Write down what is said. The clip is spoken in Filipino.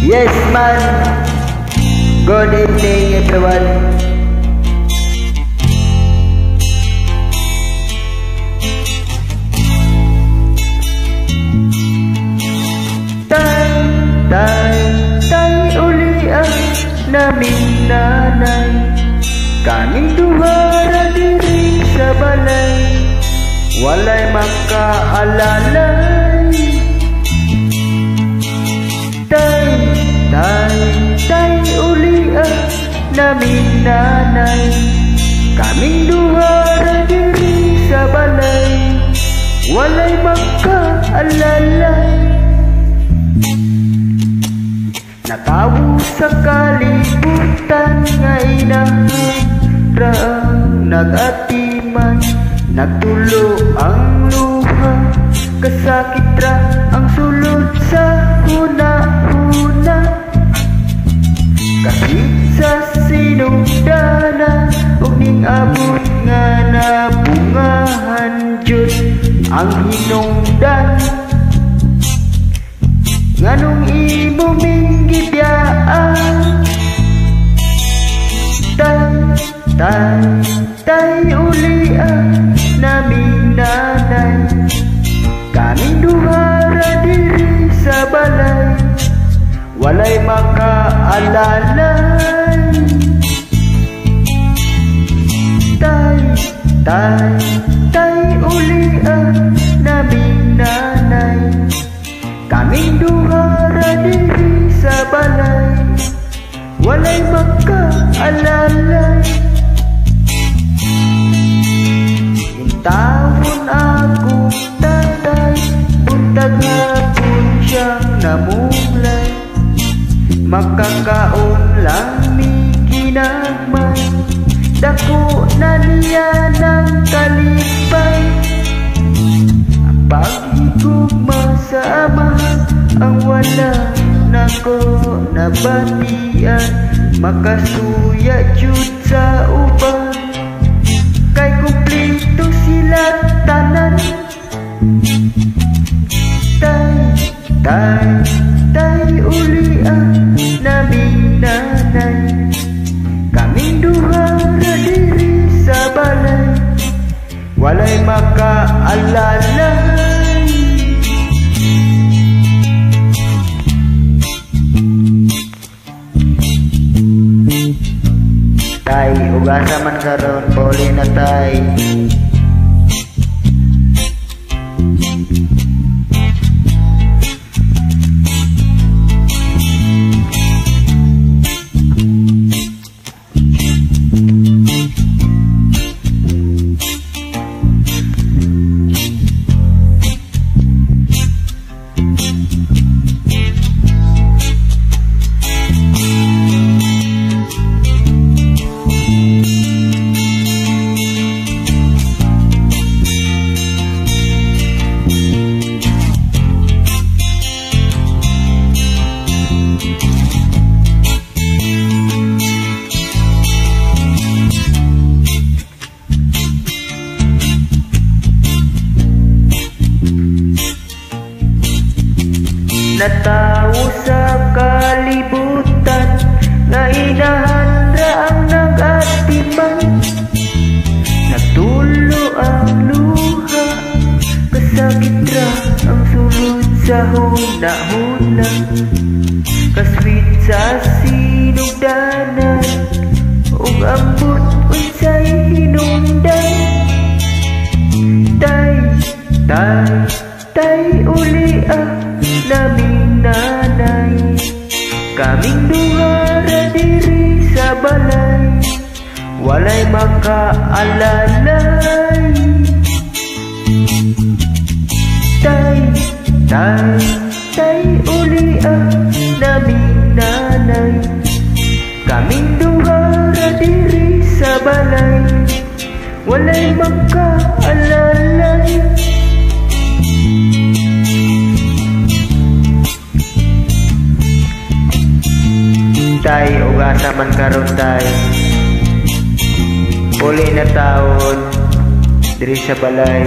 Yes man, good evening everyone. Tay uli ang naming nanay, kaming duha ra diri sa balay, walay makaalalay. Tay uli ang naming nanay, kaming duha ra diri sa balay, walay makaalalay. Natawo sa kalibutan nga inahirang nag-atiman, nagtulo ang luha, kasakit ra ang sulod sa huna-huna. Kasi sa sinugdanan ug ning abot nga nabungahan jud ang hinungdan, nganong imo ming gibiyaan. Tay uli ang naming nanay, kaming duha ra diri sa balay, walay makaalalay. Tay uli ang naming nanay, kaming duha ra diri sa balay, walay makaalalay. Intawon akong tatay, buntag hapon siyang namulay, makakaon lang mi kinagmay, dako na niya ng kalipay. Ang paghigugma sa amahan, ang wala nako nabatian, makasuya jud sa uban, kay kumplito sila tanan. Tay uli ang naming nanay, kaming duha ra diri sa balay, walay makaalalay. Tay, ugasa man karon, puli na tay. Natawo sa kalibutan nga inahandra ang nag-atiman, nagtulo ang luha, kasakit ra ang sulod sa huna-huna, kaswit sa sinugdanan ug ambot unsay hinungdan. Tay uli ang naming nanay, kaming duha ra diri sa balay, walay makaalalay. Tay uli ang naming nanay, kaming duha ra diri sa balay, walay makaalalay. Tay, ugasa man karon tay, puli na taon diri sa balay,